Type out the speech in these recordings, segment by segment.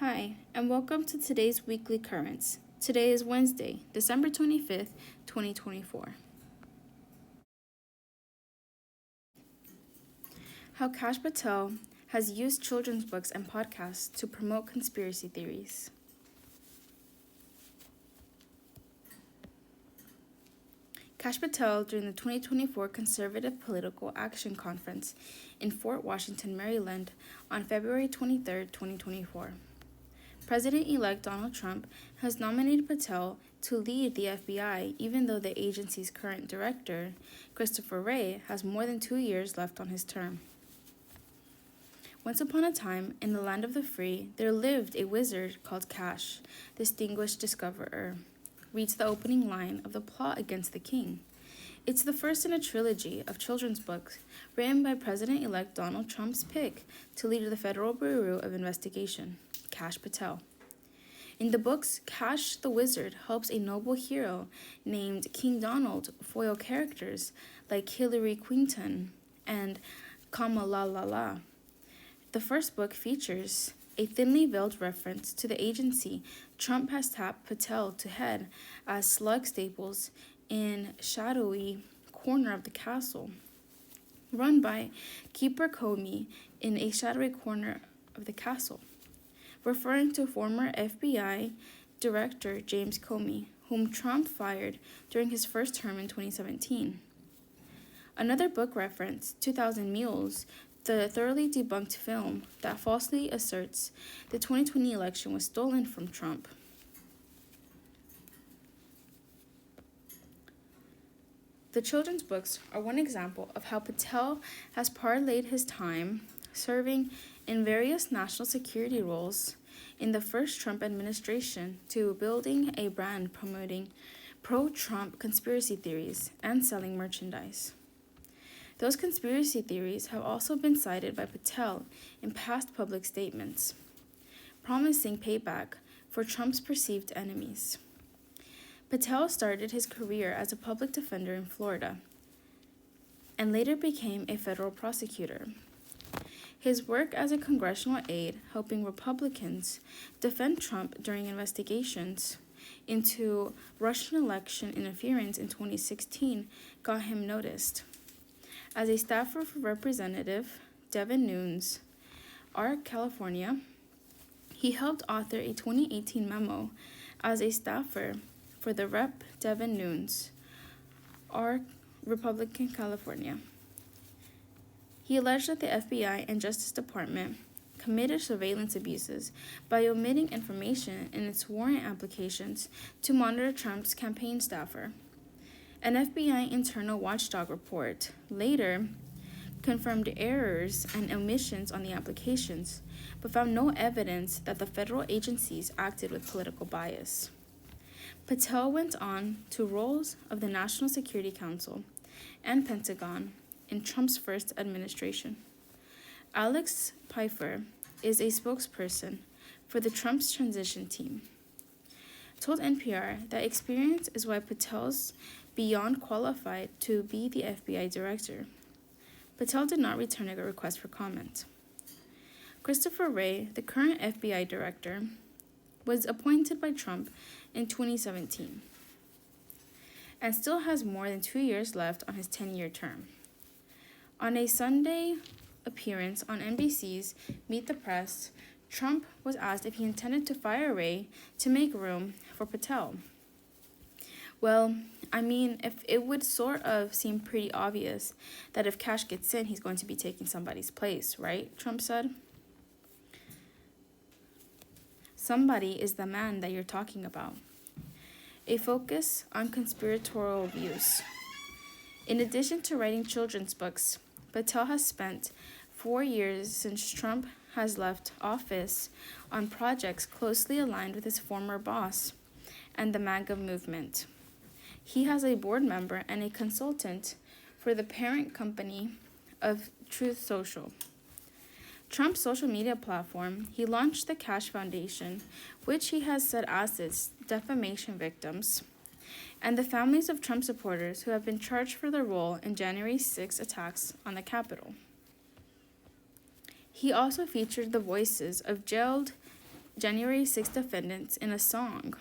Hi, and welcome to today's weekly currents. Today is Wednesday, December 25th, 2024. How Kash Patel has used children's books and podcasts to promote conspiracy theories. Kash Patel during the 2024 Conservative Political Action Conference in Fort Washington, Maryland on February 23, 2024. President-elect Donald Trump has nominated Patel to lead the FBI, even though the agency's current director, Christopher Wray, has more than 2 years left on his term. Once upon a time, in the land of the free, there lived a wizard called Kash, distinguished discoverer. Reads the opening line of The Plot Against the King. It's the first in a trilogy of children's books written by President-elect Donald Trump's pick to lead the Federal Bureau of Investigation, Kash Patel. In the books, Kash the Wizard helps a noble hero named King Donald foil characters like Hillary Clinton and Kamala. The first book features a thinly veiled reference to the agency Trump has tapped Patel to head as Slug Staples in shadowy corner of the castle, run by Keeper Comey in a shadowy corner of the castle, referring to former FBI Director James Comey, whom Trump fired during his first term in 2017. Another book reference, 2000 Mules, the thoroughly debunked film that falsely asserts the 2020 election was stolen from Trump. The children's books are one example of how Patel has parlayed his time serving in various national security roles in the first Trump administration to building a brand promoting pro-Trump conspiracy theories and selling merchandise. Those conspiracy theories have also been cited by Patel in past public statements, promising payback for Trump's perceived enemies. Patel started his career as a public defender in Florida and later became a federal prosecutor. His work as a congressional aide helping Republicans defend Trump during investigations into Russian election interference in 2016 got him noticed. As a staffer for Representative Devin Nunes, ARC California, he helped author a 2018 memo as a staffer for the Rep. Devin Nunes, ARC Republican California. He alleged that the FBI and Justice Department committed surveillance abuses by omitting information in its warrant applications to monitor Trump's campaign staffer. An FBI internal watchdog report later confirmed errors and omissions on the applications, but found no evidence that the federal agencies acted with political bias. Patel went on to roles of the National Security Council and Pentagon in Trump's first administration. Alex Pfeiffer is a spokesperson for the Trump's transition team, told NPR that experience is why Patel's beyond qualified to be the FBI director. Patel did not return a request for comment. Christopher Wray, the current FBI director, was appointed by Trump in 2017 and still has more than 2 years left on his 10-year term. On a Sunday appearance on NBC's Meet the Press, Trump was asked if he intended to fire Wray to make room for Patel. Well, if it would sort of seem pretty obvious that if Kash gets in, he's going to be taking somebody's place, right? Trump said. Somebody is the man that you're talking about. A focus on conspiratorial views. In addition to writing children's books, Patel has spent 4 years since Trump has left office on projects closely aligned with his former boss and the MAGA movement. He has a board member and a consultant for the parent company of Truth Social. Trump's social media platform, he launched the Kash Foundation, which he has said assists defamation victims and the families of Trump supporters who have been charged for their role in January 6 attacks on the Capitol. He also featured the voices of jailed January 6 defendants in a song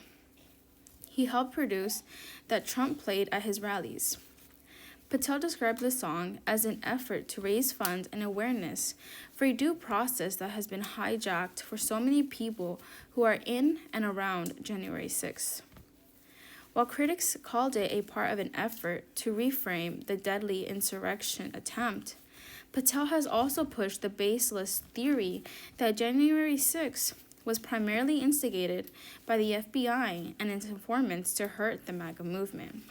he helped produce that Trump played at his rallies. Patel described the song as an effort to raise funds and awareness for a due process that has been hijacked for so many people who are in and around January 6. While critics called it a part of an effort to reframe the deadly insurrection attempt, Patel has also pushed the baseless theory that January 6 was primarily instigated by the FBI and its informants to hurt the MAGA movement.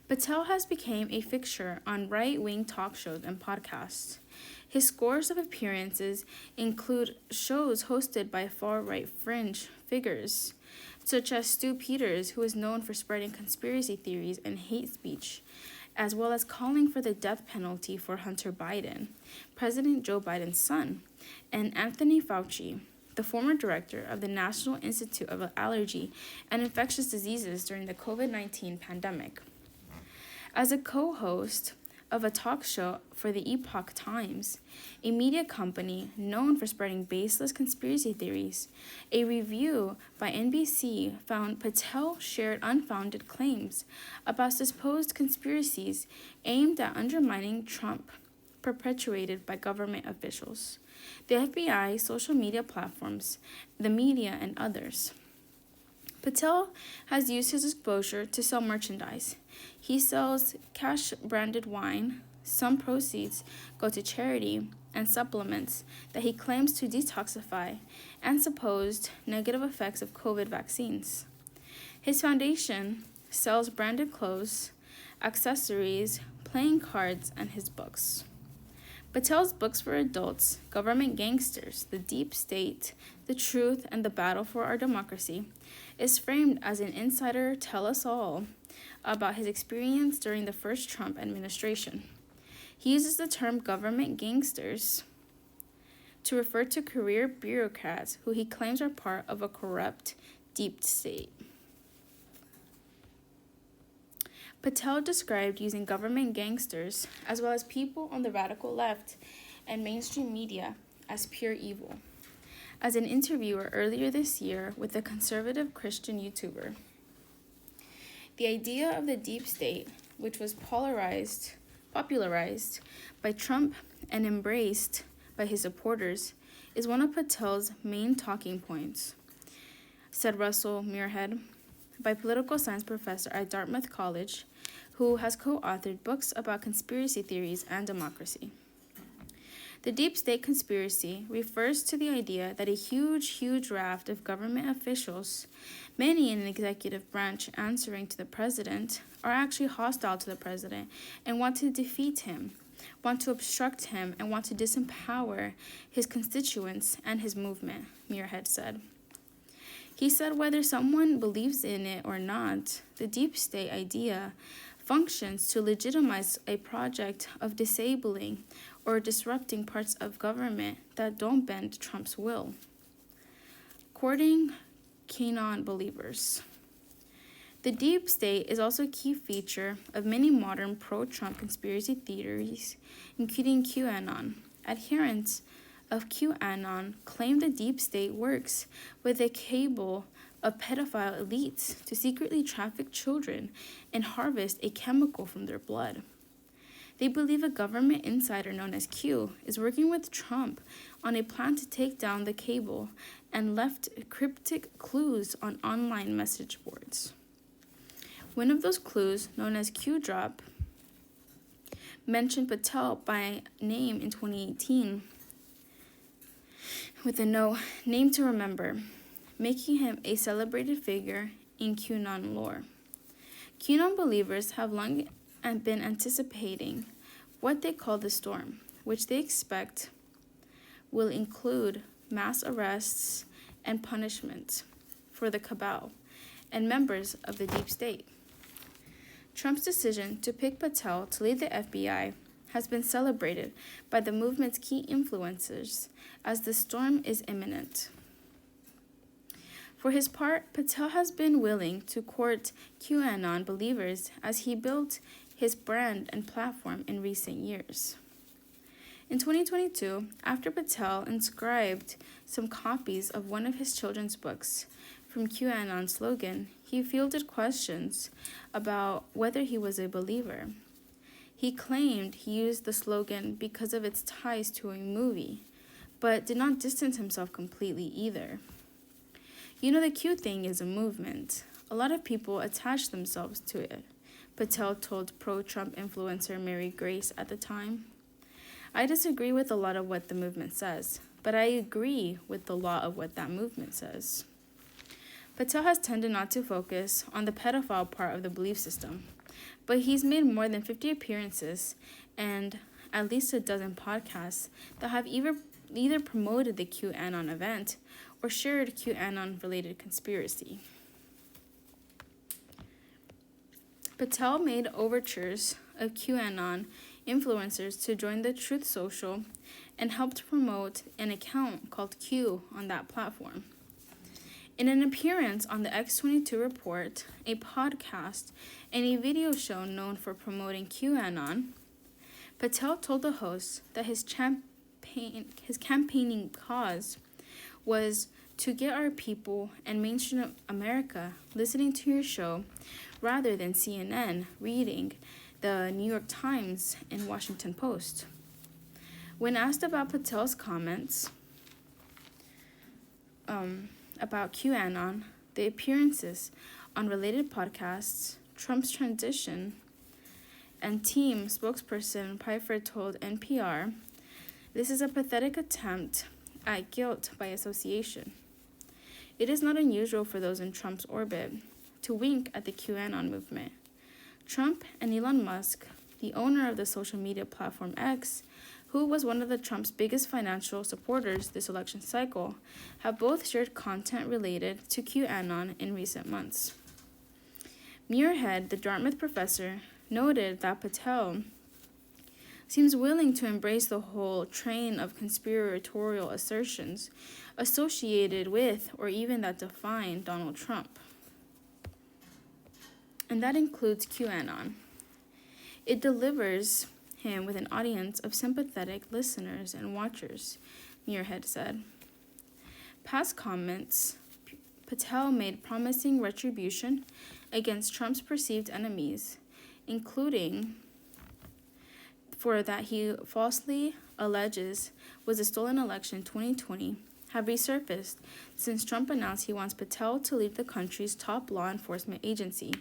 Patel has become a fixture on right-wing talk shows and podcasts. His scores of appearances include shows hosted by far-right fringe figures, such as Stu Peters, who is known for spreading conspiracy theories and hate speech, as well as calling for the death penalty for Hunter Biden, President Joe Biden's son, and Anthony Fauci, the former director of the National Institute of Allergy and Infectious Diseases during the COVID-19 pandemic. As a co-host of a talk show for the Epoch Times, a media company known for spreading baseless conspiracy theories, a review by NBC found Patel shared unfounded claims about supposed conspiracies aimed at undermining Trump, perpetuated by government officials, the FBI, social media platforms, the media, and others. Patel has used his exposure to sell merchandise. He sells cash-branded wine. Some proceeds go to charity and supplements that he claims to detoxify and supposed negative effects of COVID vaccines. His foundation sells branded clothes, accessories, playing cards, and his books. Patel's books for adults, Government Gangsters, The Deep State, The Truth, and the Battle for Our Democracy, is framed as an insider tell-us-all about his experience during the first Trump administration. He uses the term government gangsters to refer to career bureaucrats who he claims are part of a corrupt deep state. Patel described using government gangsters, as well as people on the radical left and mainstream media, as pure evil, as an interviewer earlier this year with a conservative Christian YouTuber. The idea of the deep state, which was popularized by Trump and embraced by his supporters, is one of Patel's main talking points, said Russell Muirhead, a political science professor at Dartmouth College, who has co-authored books about conspiracy theories and democracy. The deep state conspiracy refers to the idea that a huge raft of government officials, many in the executive branch answering to the president, are actually hostile to the president and want to defeat him, want to obstruct him, and want to disempower his constituents and his movement, Muirhead said. He said whether someone believes in it or not, the deep state idea functions to legitimize a project of disabling or disrupting parts of government that don't bend Trump's will. Quoting QAnon believers, the deep state is also a key feature of many modern pro-Trump conspiracy theories, including QAnon. Adherents of QAnon claim the deep state works with a cabal of pedophile elites to secretly traffic children and harvest a chemical from their blood. They believe a government insider known as Q is working with Trump on a plan to take down the cabal and left cryptic clues on online message boards. One of those clues, known as Q Drop, mentioned Patel by name in 2018 with a no name to remember, making him a celebrated figure in QAnon lore. QAnon believers have long been anticipating what they call the storm, which they expect will include mass arrests and punishment for the cabal and members of the deep state. Trump's decision to pick Patel to lead the FBI has been celebrated by the movement's key influencers as the storm is imminent. For his part, Patel has been willing to court QAnon believers as he built his brand and platform in recent years. In 2022, after Patel inscribed some copies of one of his children's books from QAnon's slogan, he fielded questions about whether he was a believer. He claimed he used the slogan because of its ties to a movie, but did not distance himself completely either. You know, the Q thing is a movement. A lot of people attach themselves to it, Patel told pro-Trump influencer Mary Grace at the time. I disagree with a lot of what the movement says, but I agree with a lot of what that movement says. Patel has tended not to focus on the pedophile part of the belief system, but he's made more than 50 appearances and at least a dozen podcasts that have either promoted the QAnon event or shared QAnon-related conspiracy. Patel made overtures of QAnon influencers to join the Truth Social and helped promote an account called Q on that platform. In an appearance on the X22 Report, a podcast, and a video show known for promoting QAnon, Patel told the host that his campaigning cause was to get our people and mainstream America listening to your show rather than CNN reading the New York Times and Washington Post. When asked about Patel's comments about QAnon, the appearances on related podcasts, Trump's transition, and team spokesperson Pfeiffer told NPR, "This is a pathetic attempt at guilt by association. It is not unusual for those in Trump's orbit to wink at the QAnon movement. Trump and Elon Musk, the owner of the social media platform X, who was one of Trump's biggest financial supporters this election cycle, have both shared content related to QAnon in recent months." Muirhead, the Dartmouth professor, noted that Patel seems willing to embrace the whole train of conspiratorial assertions associated with or even that define Donald Trump. And that includes QAnon. It delivers him with an audience of sympathetic listeners and watchers, Muirhead said. Past comments, Patel made promising retribution against Trump's perceived enemies, including for that he falsely alleges was a stolen election 2020, have resurfaced since Trump announced he wants Patel to leave the country's top law enforcement agency.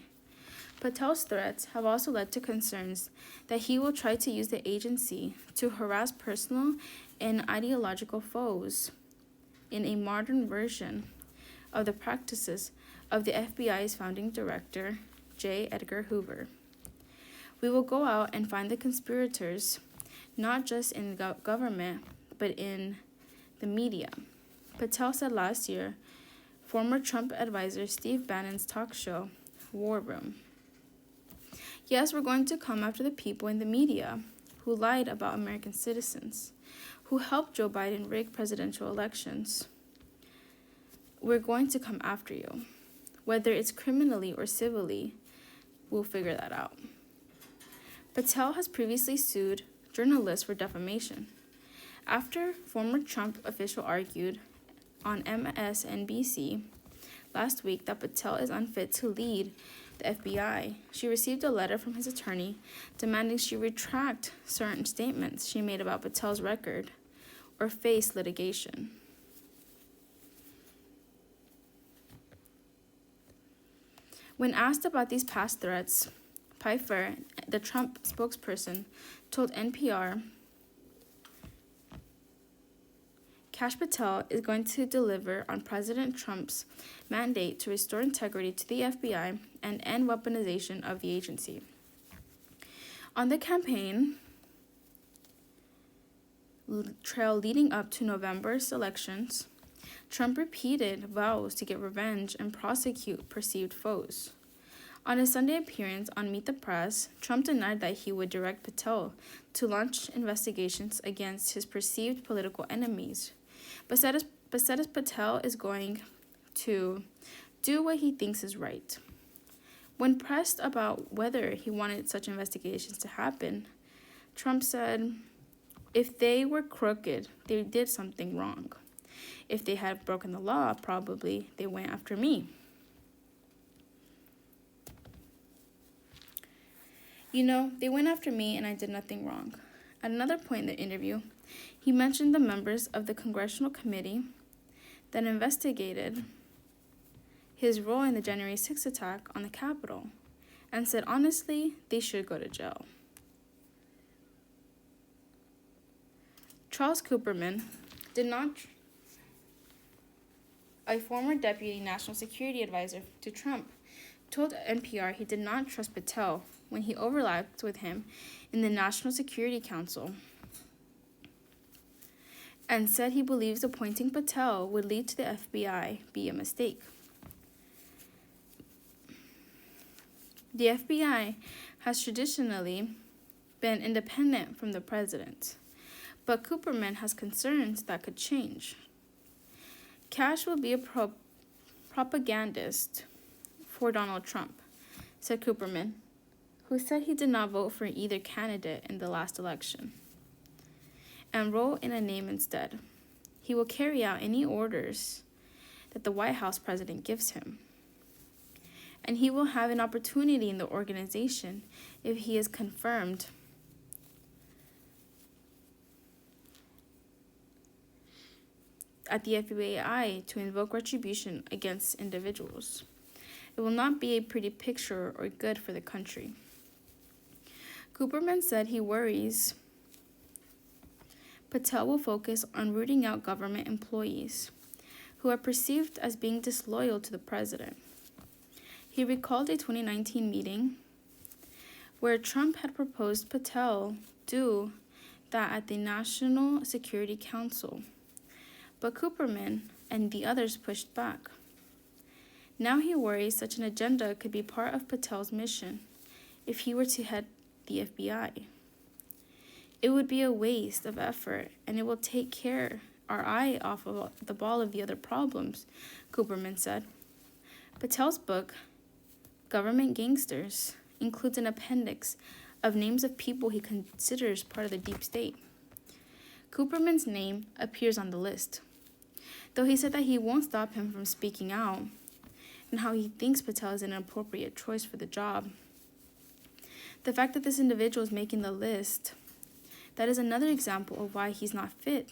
Patel's threats have also led to concerns that he will try to use the agency to harass personal and ideological foes in a modern version of the practices of the FBI's founding director, J. Edgar Hoover. "We will go out and find the conspirators, not just in government, but in the media," Patel said last year, former Trump advisor Steve Bannon's talk show, War Room. "Yes, we're going to come after the people in the media who lied about American citizens, who helped Joe Biden rig presidential elections. We're going to come after you. Whether it's criminally or civilly, we'll figure that out." Patel has previously sued journalists for defamation. After former Trump official argued on MSNBC last week that Patel is unfit to lead the FBI, she received a letter from his attorney demanding she retract certain statements she made about Patel's record or face litigation. When asked about these past threats, Pfeiffer, the Trump spokesperson, told NPR, "Kash Patel is going to deliver on President Trump's mandate to restore integrity to the FBI and end weaponization of the agency." On the campaign trail leading up to November's elections, Trump repeated vows to get revenge and prosecute perceived foes. On a Sunday appearance on Meet the Press, Trump denied that he would direct Patel to launch investigations against his perceived political enemies, but said Patel is going to do what he thinks is right. When pressed about whether he wanted such investigations to happen, Trump said, If they were crooked, they did something wrong. If they had broken the law, probably they went after me. They went after me and I did nothing wrong. At another point in the interview, he mentioned the members of the congressional committee that investigated his role in the January 6th attack on the Capitol and said honestly they should go to jail. Charles Kupperman a former deputy national security advisor to Trump, told NPR he did not trust Patel when he overlapped with him in the National Security Council and said he believes appointing Patel would lead to the FBI be a mistake. The FBI has traditionally been independent from the president, but Kupperman has concerns that could change. Cash will be a propagandist for Donald Trump, said Kupperman, who said he did not vote for either candidate in the last election, and wrote in a name instead. He will carry out any orders that the White House president gives him, and he will have an opportunity in the organization if he is confirmed at the FBI to invoke retribution against individuals. It will not be a pretty picture or good for the country. Kupperman said he worries Patel will focus on rooting out government employees who are perceived as being disloyal to the president. He recalled a 2019 meeting where Trump had proposed Patel do that at the National Security Council, but Kupperman and the others pushed back. Now he worries such an agenda could be part of Patel's mission if he were to head the FBI. It would be a waste of effort, and it will take our eye off of the ball of the other problems, Kupperman said. Patel's book, Government Gangsters, includes an appendix of names of people he considers part of the deep state. Kupperman's name appears on the list, though he said that he won't stop him from speaking out and how he thinks Patel is an appropriate choice for the job. The fact that this individual is making the list, that is another example of why he's not fit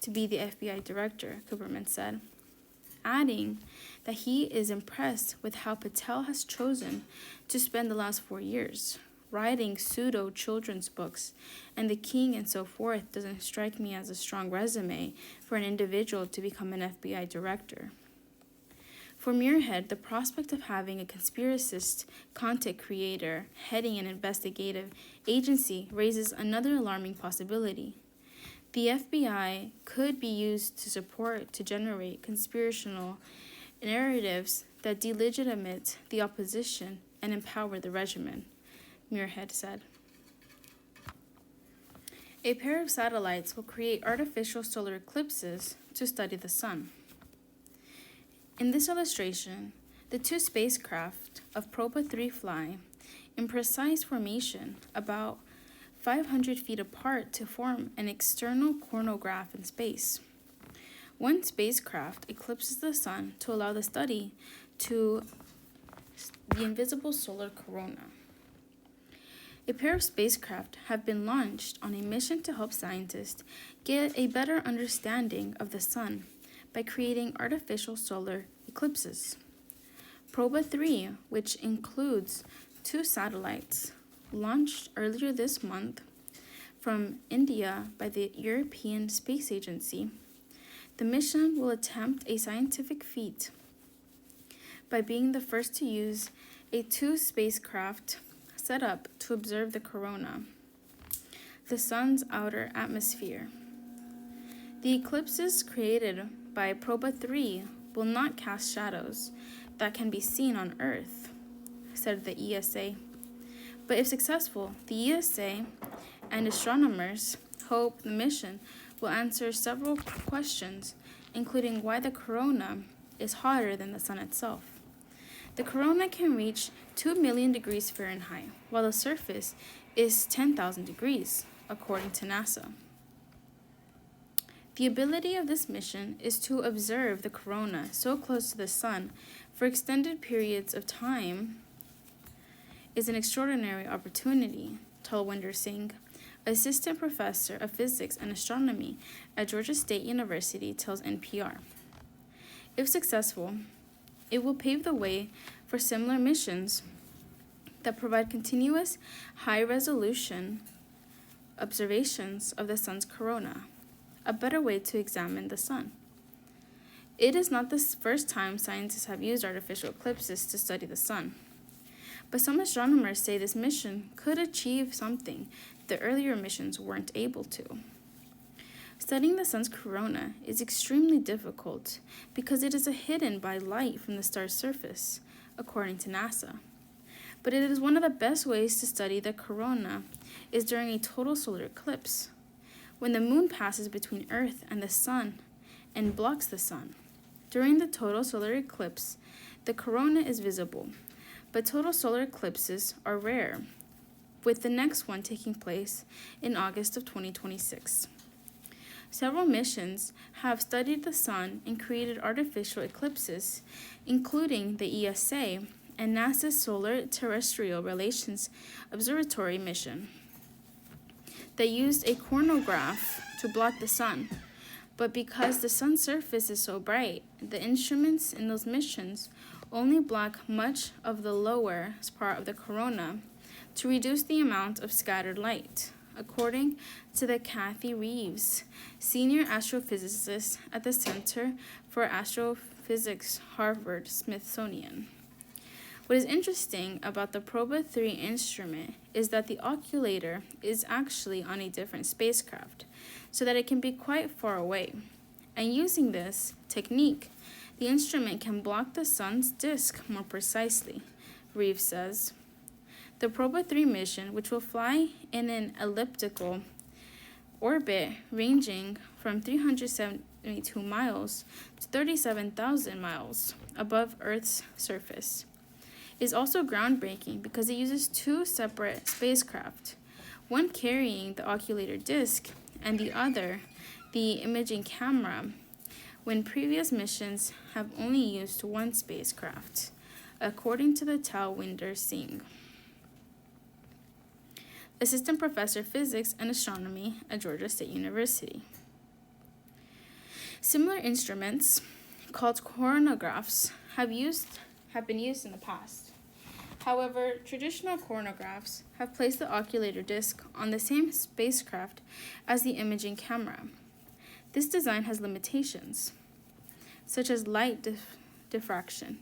to be the FBI director, Kupperman said, adding that he is impressed with how Patel has chosen to spend the last 4 years. Writing pseudo-children's books and the king and so forth doesn't strike me as a strong resume for an individual to become an FBI director. For Muirhead, the prospect of having a conspiracist content creator heading an investigative agency raises another alarming possibility. The FBI could be used to generate conspirational narratives that delegitimate the opposition and empower the regime, Muirhead said. A pair of satellites will create artificial solar eclipses to study the sun. In this illustration, the two spacecraft of Proba 3 fly in precise formation about 500 feet apart to form an external coronagraph in space. One spacecraft eclipses the sun to allow the study to the invisible solar corona. A pair of spacecraft have been launched on a mission to help scientists get a better understanding of the sun by creating artificial solar eclipses. Proba 3, which includes 2 satellites, launched earlier this month from India by the European Space Agency. The mission will attempt a scientific feat by being the first to use a 2 spacecraft set up to observe the corona, the sun's outer atmosphere. The eclipses created by Proba 3 will not cast shadows that can be seen on Earth, said the ESA. But if successful, the ESA and astronomers hope the mission will answer several questions, including why the corona is hotter than the sun itself. The corona can reach 2 million degrees Fahrenheit, while the surface is 10,000 degrees, according to NASA. The ability of this mission is to observe the corona so close to the sun for extended periods of time is an extraordinary opportunity, Talwinder Singh, assistant professor of physics and astronomy at Georgia State University, tells NPR. If successful, it will pave the way for similar missions that provide continuous, high-resolution observations of the sun's corona, a better way to examine the sun. It is not the first time scientists have used artificial eclipses to study the sun, but some astronomers say this mission could achieve something the earlier missions weren't able to. Studying the sun's corona is extremely difficult because it is hidden by light from the star's surface, according to NASA. But it is one of the best ways to study the corona is during a total solar eclipse, when the moon passes between Earth and the sun and blocks the sun. During the total solar eclipse, the corona is visible, but total solar eclipses are rare, with the next one taking place in August of 2026. Several missions have studied the sun and created artificial eclipses, including the ESA and NASA's Solar Terrestrial Relations Observatory mission that used a coronagraph to block the sun. But because the sun's surface is so bright, the instruments in those missions only block much of the lower part of the corona to reduce the amount of scattered light, according to the Kathy Reeves, senior astrophysicist at the Center for Astrophysics, Harvard-Smithsonian. What is interesting about the Proba 3 instrument is that the oculator is actually on a different spacecraft, so that it can be quite far away. And using this technique, the instrument can block the sun's disk more precisely, Reeves says. The Proba 3 mission, which will fly in an elliptical orbit ranging from 372 miles to 37,000 miles above Earth's surface, is also groundbreaking because it uses two separate spacecraft, one carrying the oculator disk and the other the imaging camera, when previous missions have only used one spacecraft, according to the Talwinder Singh, assistant professor of physics and astronomy at Georgia State University. Similar instruments, called coronagraphs, have been used in the past. However, traditional coronagraphs have placed the oculator disk on the same spacecraft as the imaging camera. This design has limitations, such as light diffraction,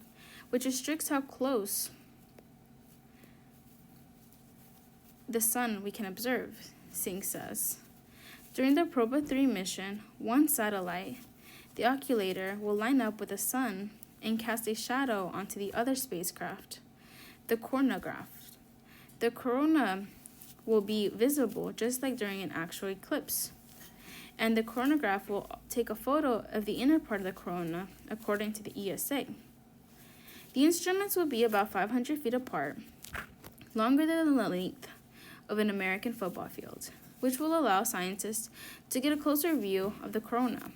which restricts how close the sun we can observe, Singh says. During the Proba 3 mission, one satellite, the oculator, will line up with the sun and cast a shadow onto the other spacecraft, the coronagraph. The corona will be visible just like during an actual eclipse, and the coronagraph will take a photo of the inner part of the corona, according to the ESA. The instruments will be about 500 feet apart, longer than the length of an American football field, which will allow scientists to get a closer view of the corona.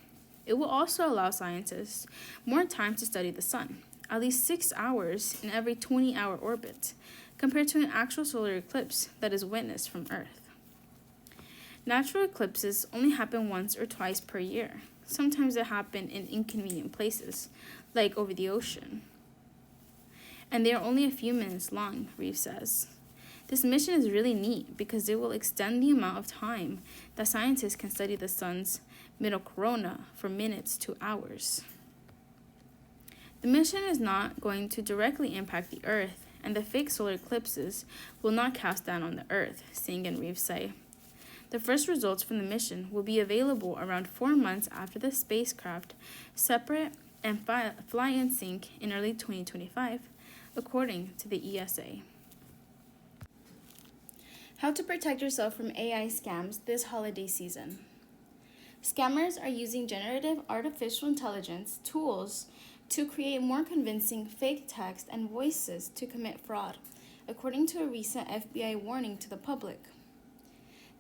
It will also allow scientists more time to study the sun, at least 6 hours in every 20-hour orbit, compared to an actual solar eclipse that is witnessed from Earth. Natural eclipses only happen once or twice per year. Sometimes they happen in inconvenient places, like over the ocean. And they are only a few minutes long, Reeves says. This mission is really neat because it will extend the amount of time that scientists can study the sun's middle corona from minutes to hours. The mission is not going to directly impact the Earth, and the fake solar eclipses will not cast down on the Earth, Singh and Reeves say. The first results from the mission will be available around 4 months after the spacecraft separate and fly in sync in early 2025, according to the ESA. How to protect yourself from AI scams this holiday season. Scammers are using generative artificial intelligence tools to create more convincing fake text and voices to commit fraud, according to a recent FBI warning to the public.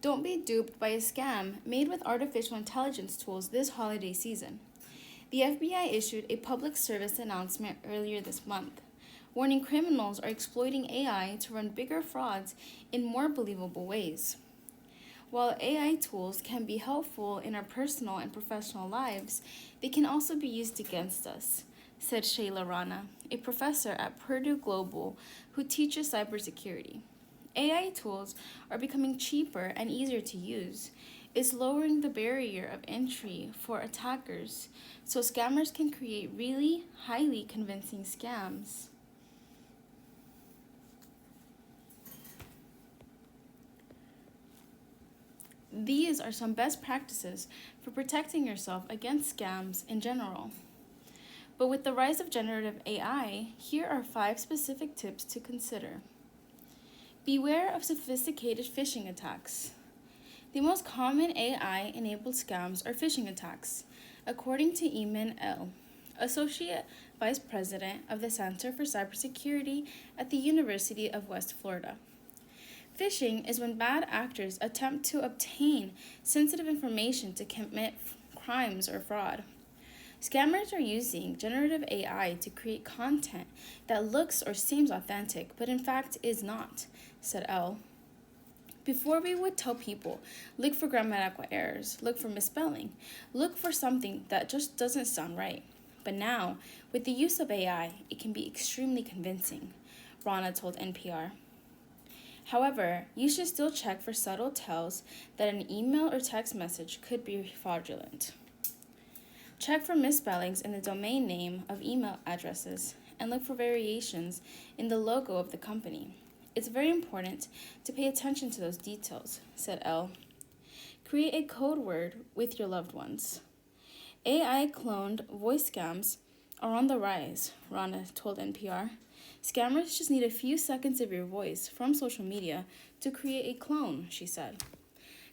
Don't be duped by a scam made with artificial intelligence tools this holiday season. The FBI issued a public service announcement earlier this month, warning criminals are exploiting AI to run bigger frauds in more believable ways. While AI tools can be helpful in our personal and professional lives, they can also be used against us, said Shayla Rana, a professor at Purdue Global who teaches cybersecurity. AI tools are becoming cheaper and easier to use. It's lowering the barrier of entry for attackers so scammers can create really highly convincing scams. These are some best practices for protecting yourself against scams in general. But with the rise of generative AI, here are 5 specific tips to consider. Beware of sophisticated phishing attacks. The most common AI-enabled scams are phishing attacks, according to Eamon L., Associate Vice President of the Center for Cybersecurity at the University of West Florida. Phishing is when bad actors attempt to obtain sensitive information to commit crimes or fraud. Scammers are using generative AI to create content that looks or seems authentic, but in fact is not, said L. Before we would tell people, look for grammatical errors, look for misspelling, look for something that just doesn't sound right. But now, with the use of AI, it can be extremely convincing, Rana told NPR. However, you should still check for subtle tells that an email or text message could be fraudulent. Check for misspellings in the domain name of email addresses and look for variations in the logo of the company. It's very important to pay attention to those details, said L. Create a code word with your loved ones. AI cloned voice scams are on the rise, Rana told NPR. Scammers just need a few seconds of your voice from social media to create a clone, she said.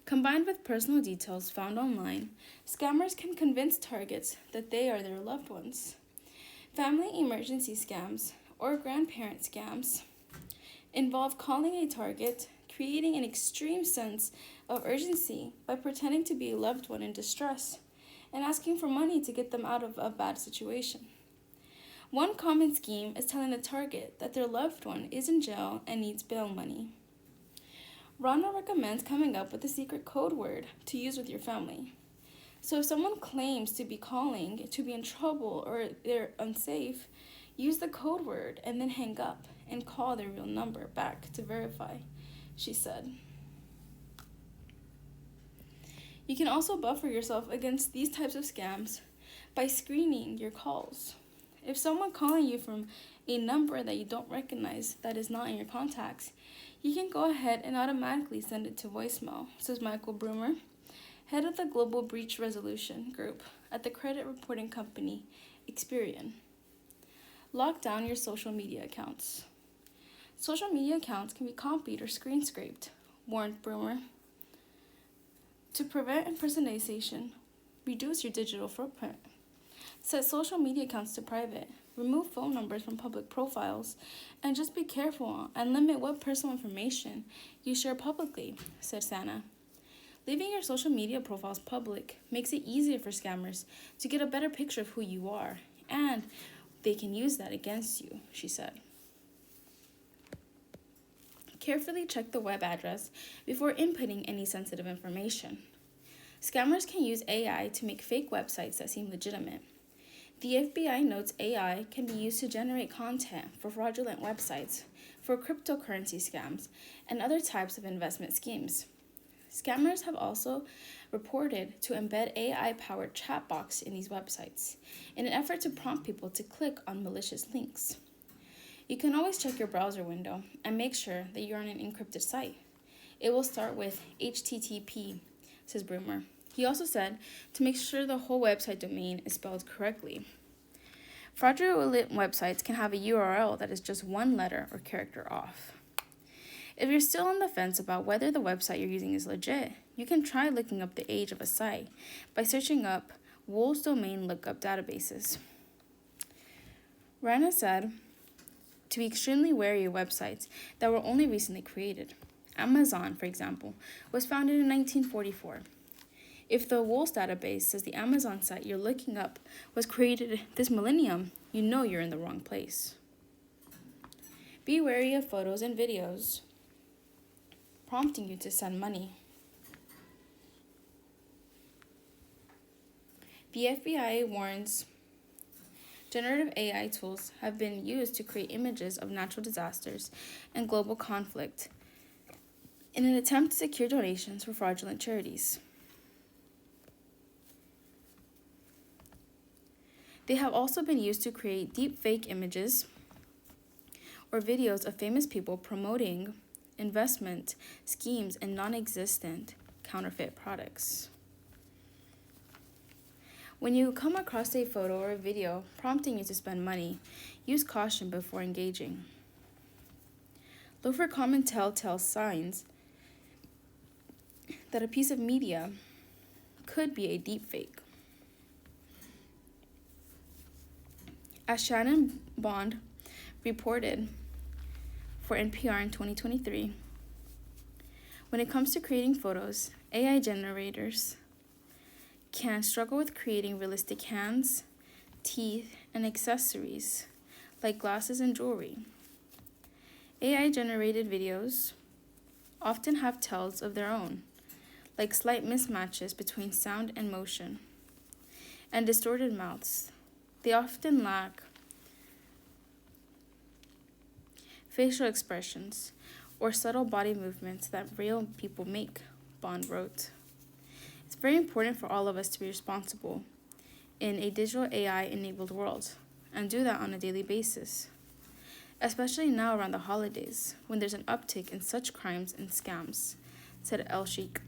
Combined with personal details found online, scammers can convince targets that they are their loved ones. Family emergency scams, or grandparent scams, involve calling a target, creating an extreme sense of urgency by pretending to be a loved one in distress, and asking for money to get them out of a bad situation. One common scheme is telling the target that their loved one is in jail and needs bail money. Rana recommends coming up with a secret code word to use with your family. So if someone claims to be calling to be in trouble or they're unsafe, use the code word and then hang up and call their real number back to verify, she said. You can also buffer yourself against these types of scams by screening your calls. If someone calling you from a number that you don't recognize that is not in your contacts, you can go ahead and automatically send it to voicemail, says Michael Brumer, head of the Global Breach Resolution Group at the credit reporting company Experian. Lock down your social media accounts. Social media accounts can be copied or screen scraped, warned Brumer. To prevent impersonation, reduce your digital footprint. Set social media accounts to private, remove phone numbers from public profiles, and just be careful and limit what personal information you share publicly, said Sana. Leaving your social media profiles public makes it easier for scammers to get a better picture of who you are, and they can use that against you, she said. Carefully check the web address before inputting any sensitive information. Scammers can use AI to make fake websites that seem legitimate. The FBI notes AI can be used to generate content for fraudulent websites, for cryptocurrency scams, and other types of investment schemes. Scammers have also reported to embed AI-powered chatbots in these websites in an effort to prompt people to click on malicious links. You can always check your browser window and make sure that you're on an encrypted site. It will start with HTTP, says Brumer. He also said to make sure the whole website domain is spelled correctly. Fraudulent websites can have a URL that is just one letter or character off. If you're still on the fence about whether the website you're using is legit, you can try looking up the age of a site by searching up Wool's domain lookup databases. Rana said to be extremely wary of websites that were only recently created. Amazon, for example, was founded in 1944. If the WOLS database says the Amazon site you're looking up was created this millennium, you know you're in the wrong place. Be wary of photos and videos prompting you to send money. The FBI warns generative AI tools have been used to create images of natural disasters and global conflict in an attempt to secure donations for fraudulent charities. They have also been used to create deep fake images or videos of famous people promoting investment schemes and non-existent counterfeit products. When you come across a photo or a video prompting you to spend money, use caution before engaging. Look for common telltale signs that a piece of media could be a deepfake. As Shannon Bond reported for NPR in 2023, when it comes to creating photos, AI generators can struggle with creating realistic hands, teeth, and accessories like glasses and jewelry. AI-generated videos often have tells of their own, like slight mismatches between sound and motion, and distorted mouths. They often lack facial expressions or subtle body movements that real people make, Bond wrote. It's very important for all of us to be responsible in a digital AI-enabled world and do that on a daily basis, especially now around the holidays when there's an uptick in such crimes and scams, said El Sheikh.